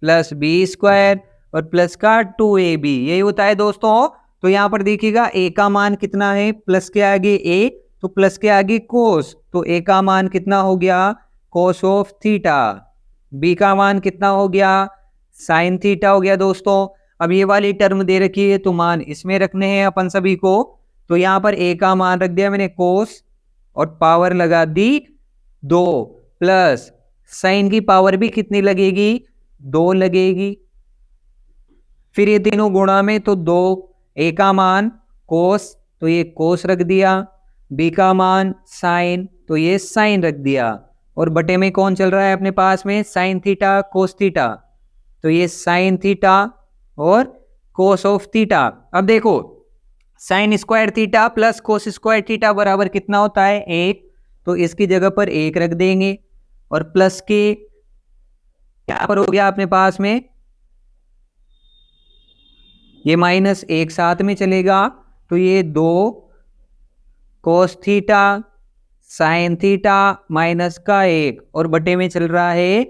plus b square और प्लस का 2ab, यही होता है दोस्तों। तो यहां पर देखिएगा a का मान कितना है प्लस के आगे a, तो प्लस के आगे कोस, तो a का मान कितना हो गया कोस ऑफ थीटा, b का मान कितना हो गया साइन थीटा हो गया दोस्तों। अब ये वाली टर्म दे रखी है तो मान इसमें रखने हैं अपन सभी को, तो यहां पर a का मान रख दिया मैंने कोस और पावर लगा दी 2 प्लस साइन की पावर भी कितनी लगेगी 2 लगेगी, फिर ये तीनों गुणा में तो 2, a का मान कोस तो ये कोस रख दिया, b का मान साइन तो ये साइन रख दिया और बटे में कौन चल रहा है अपने पास में साइन थीटा कोस थीटा, तो ये साइन थीटा और कोस ऑफ थीटा। अब देखो sine square theta plus cos square theta बराबर कितना होता है 1, तो इसकी जगह पर 1 रख देंगे और प्लस के क्या पर हो गया अपने पास में ये माइनस 1 साथ में चलेगा, तो ये 2 cos theta sine theta minus का 1 और बटे में चल रहा है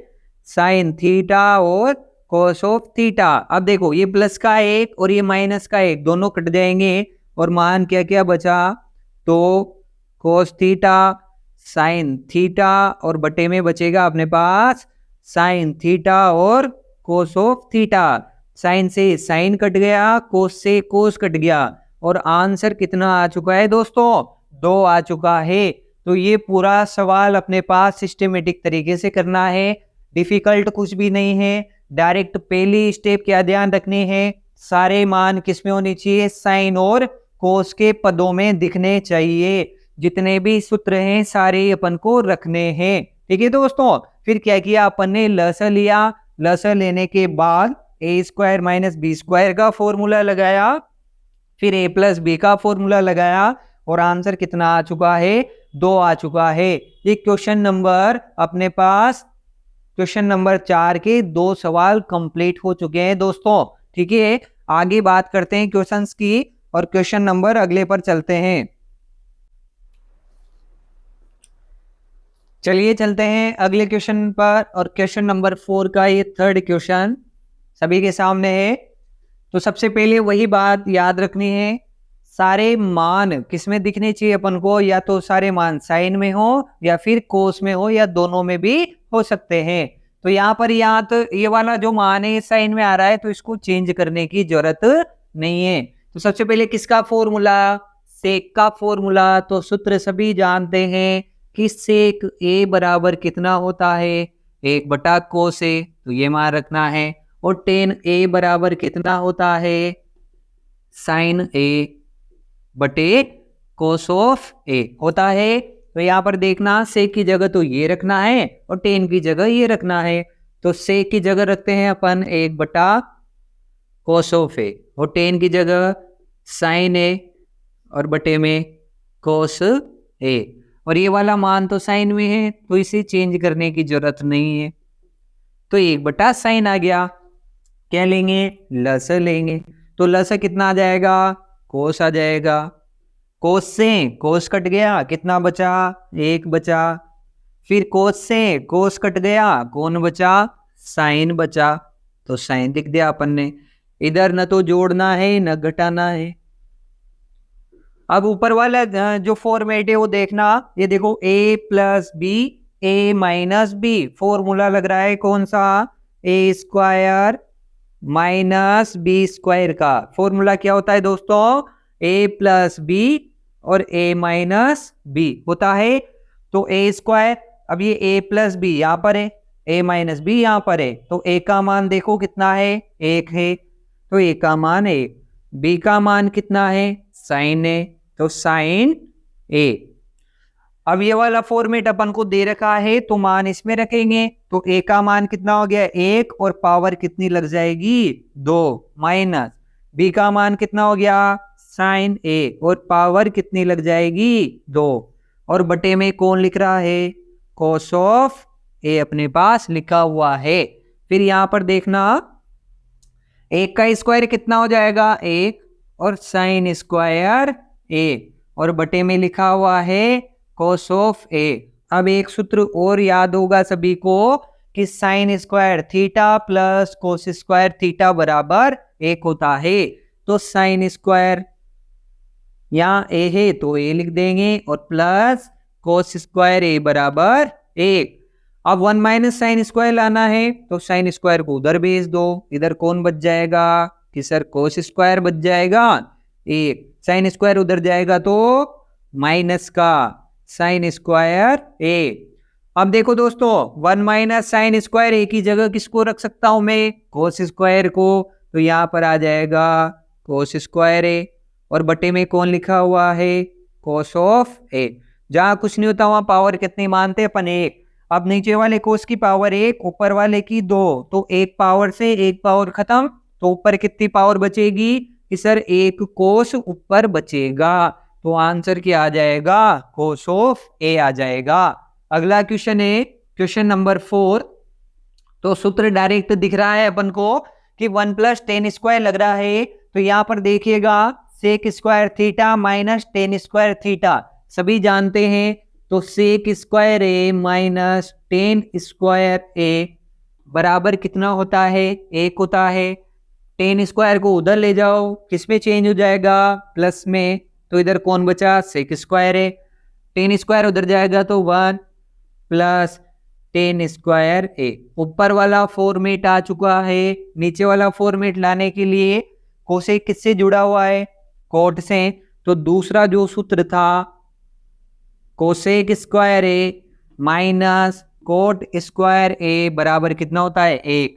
साइन थीटा और कोस ऑफ थीटा। अब देखो ये प्लस का 1 और ये माइनस का 1 दोनों कट जाएंगे और मान क्या क्या बचा, तो कोस थीटा साइन थीटा और बटे में बचेगा अपने पास साइन थीटा और कोस ऑफ थीटा। साइन से साइन कट गया, कोस से कोस कट गया और आंसर कितना आ चुका है दोस्तों 2 आ चुका है। तो ये पूरा सवाल अपने पास सिस्टमेटिक तरीके से करना है, डिफिकल्ट कुछ भी नहीं है, डायरेक्ट पहली स्टेप क्या ध्यान रखने हैं सारे मान किसमें होने चाहिए साइन और कोस के पदों में दिखने चाहिए, जितने भी सूत्र हैं सारे अपन को रखने हैं। ठीक है दोस्तों, फिर क्या किया अपन ने लसा लिया, लसा लेने के बाद ए स्क्वायर माइनस बी स्क्वायर का फॉर्मूला लगाया, फिर ए प्लस बी का फॉर्मूला लगाया और आंसर कितना आ चुका है 2 आ चुका है। ये क्वेश्चन नंबर अपने पास क्वेश्चन नंबर 4 के 2 सवाल कंप्लीट हो चुके हैं दोस्तों। ठीक है, आगे बात करते हैं क्वेश्चंस की और क्वेश्चन नंबर अगले पर चलते हैं। चलिए चलते हैं अगले क्वेश्चन पर और क्वेश्चन नंबर 4 का ये थर्ड क्वेश्चन सभी के सामने है। तो सबसे पहले वही बात याद रखनी है, सारे मान किसमें दिखने चाहिए अपन को, या तो सारे मान साइन में हो या फिर कोस में हो या दोनों में भी हो सकते हैं। तो यहाँ पर तो ये वाला जो मान है साइन में आ रहा है तो इसको चेंज करने की जरूरत नहीं है। तो सबसे पहले किसका फॉर्मूला, सेक का फॉर्मूला। तो सूत्र सभी जानते हैं कि सेक ए बराबर कितना होता है 1 कोस ए, तो ये मान रखना है, और टेन ए बराबर कितना होता है साइन ए बटे कोस ऑफ ए होता है। तो यहाँ पर देखना सेक की जगह तो ये रखना है और टेन की जगह ये रखना है। तो सेक की जगह रखते हैं अपन 1 कोस ऑफ ए, और टेन की जगह साइन ए और बटे में कोस ए, और ये वाला मान तो साइन में है तो इसे चेंज करने की जरूरत नहीं है, तो 1/sin आ गया। क्या लेंगे? लस लेंगे, तो लस कितना आ जाएगा? कोस आ जाएगा। कोस से कोस कट गया, कितना बचा? 1 बचा। फिर कोस से कोस कट गया, कौन बचा? साइन बचा, तो साइन लिख दिया अपन ने। इधर न तो जोड़ना है न घटाना है। अब ऊपर वाला जो फॉर्मेट है वो देखना, ये देखो a plus b a minus b, formula लग रहा है कौन सा? a square minus b square का फॉर्मूला क्या होता है दोस्तों? a प्लस बी और a माइनस बी होता है, तो a स्क्वायर, अब ये a प्लस बी यहाँ पर है, a माइनस बी यहाँ पर है, तो a का मान देखो कितना है? 1 है, तो a का मान 1, b का मान कितना है? साइन है, तो साइन a। अब ये वाला फॉर्मेट अपन को दे रखा है तो मान इसमें रखेंगे, तो a का मान कितना हो गया? 1, और पावर कितनी लग जाएगी? 2, माइनस b का मान कितना हो गया? साइन a, और पावर कितनी लग जाएगी? 2, और बटे में कौन लिख रहा है? कोस ऑफ a अपने पास लिखा हुआ है। फिर यहां पर देखना, 1 का स्क्वायर कितना हो जाएगा? 1, और साइन स्क्वायर a, और बटे में लिखा हुआ है कोस ऑफ a। अब एक सूत्र और याद होगा सभी को कि sine square theta plus cos square theta बराबर 1 होता है, तो साइन स्क्वायर यहाँ a है तो a लिख देंगे, और प्लस कोस स्क्वायर a बराबर 1। अब 1 माइनस साइन स्क्वायर लाना है तो साइन स्क्वायर को उधर भेज दो, इधर कौन बच जाएगा? कि सर कोस स्क्वायर बच जाएगा 1, साइन स्क्वायर उधर जाएगा तो माइनस का साइन स्क्वायर a। अब देखो दोस्तों, 1 माइनस साइन स्क्वायर a की जगह किसको रख सकता हूं मैं? कोस स्क्वायर को, तो यहां पर आ जाएगा कोस स्क्वायर a, और बटे में कौन लिखा हुआ है? Cos of a। जहां कुछ नहीं होता वहां पावर कितनी मानते अपन? 1। अब नीचे वाले कोस की पावर 1, ऊपर वाले की 2, तो 1 पावर से 1 पावर खत्म, तो ऊपर कितनी पावर बचेगी? कि सर 1 कोस ऊपर बचेगा, तो आंसर क्या आ जाएगा? कोस ऑफ a आ जाएगा। अगला क्वेश्चन है क्वेश्चन नंबर 4। तो सूत्र डायरेक्ट दिख रहा है अपन को कि 1 प्लस टेन स्क्वायर लग रहा है, तो यहां पर देखिएगा sec square theta minus tan square theta सभी जानते हैं, तो sec square a minus tan square a बराबर कितना होता है? 1 होता है। टेन स्क्वायर को उधर ले जाओ, किस में चेंज हो जाएगा? प्लस में, तो इधर कौन बचा? सेक स्क्वायर है। टेन स्क्वायर उधर जाएगा तो 1 प्लस टेन स्क्वायर a। ऊपर वाला फॉर्मेट आ चुका है, नीचे वाला फॉर्मेट लाने के लिए कोसेक किससे जुड़ा हुआ है? कोट से, तो दूसरा जो सूत्र था cosec square a minus cot square a बराबर कितना होता है? 1।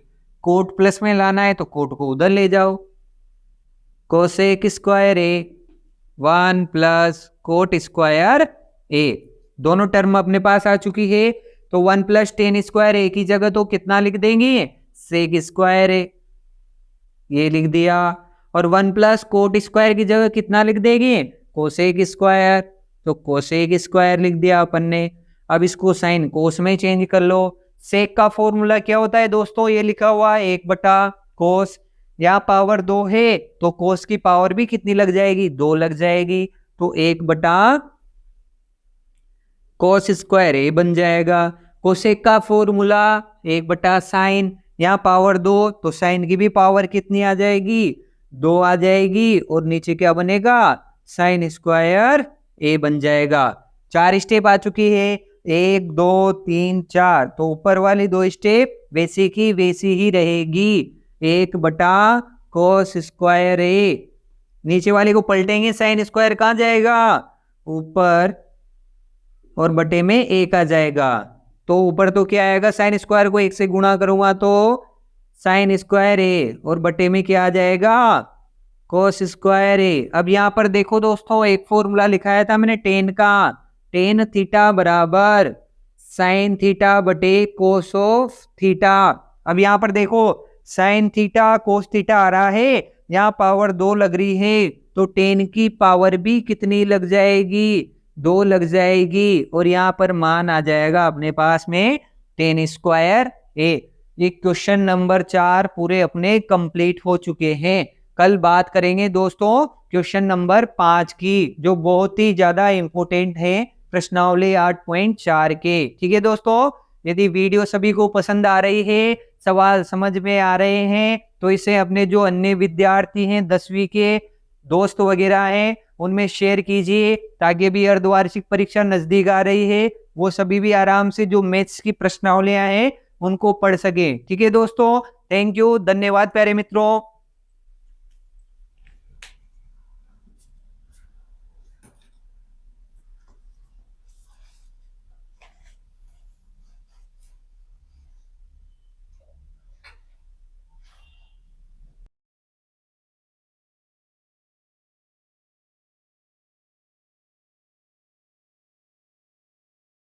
कोट प्लस में लाना है तो कोट को उधर ले जाओ, cosec square a 1 plus cot square a, दोनों टर्म अपने पास आ चुकी है, तो 1 प्लस टेन स्क्वायर a की जगह तो कितना लिख देंगे? सेक स्क्वायर a, ये लिख दिया, और 1 प्लस कोट स्क्वायर की जगह कितना लिख देंगे? कोसेक स्क्वायर, तो कोसेक स्क्वायर लिख दिया अपन ने। अब इसको साइन कोस में चेंज कर लो। सेक का फॉर्मूला क्या होता है दोस्तों? ये लिखा हुआ है 1/कोस, यहाँ पावर 2 है तो कोस की पावर भी कितनी लग जाएगी? 2 लग जाएगी, तो 1/कोस स्क्वायर a बन जाएगा। कोसेक का फॉर्मूला 1/साइन, यहाँ पावर 2 तो साइन की भी पावर कितनी आ जाएगी? 2 आ जाएगी, और नीचे क्या बनेगा? साइन स्क्वायर a बन जाएगा। 4 स्टेप आ चुकी है, 1 2 3 4, तो ऊपर वाली 2 स्टेप वैसी की वैसी ही रहेगी, 1/कोस स्क्वायर a। नीचे वाले को पलटेंगे, साइन स्क्वायर कहाँ जाएगा? ऊपर, और बटे में 1 आ जाएगा, तो ऊपर तो क्या आएगा? साइन स्क्वायर को 1 से गुणा करूंगा तो साइन स्क्वायर a, और बटे में क्या आ जाएगा? Cos square a। अब यहाँ पर देखो दोस्तों, एक फॉर्मूला लिखाया था मैंने टेन का, टेन थीटा बराबर साइन थीटा बटे कोस ऑफ थीटा। अब यहाँ पर देखो साइन थीटा कोस थीटा आ रहा है, यहाँ पावर 2 लग रही है, तो 10 की पावर भी कितनी लग जाएगी, 2 लग जाएगी, और यहाँ पर मान आ जाएगा अपने पास में 10 स्क्वायर ए। ये क्वेश्चन नंबर 4 पूरे अपने कंप्लीट हो चुके हैं। कल बात करेंगे दोस्तों क्वेश्चन नंबर 5 की, जो बहुत ही ज्यादा इंपॉर्टेंट है प्रश्नावली 8.4 के। ठीक है दोस्तों, यदि वीडियो सभी को पसंद आ रही है, सवाल समझ में आ रहे हैं, तो इसे अपने जो अन्य विद्यार्थी हैं 10वीं के दोस्त वगैरह हैं उनमें शेयर कीजिए, ताकि भी अर्धवार्षिक परीक्षा नजदीक आ रही है, वो सभी भी आराम से जो मैथ्स की प्रश्नावलियां हैं उनको पढ़ सके। ठीक है दोस्तों, थैंक यू, धन्यवाद प्यारे मित्रों।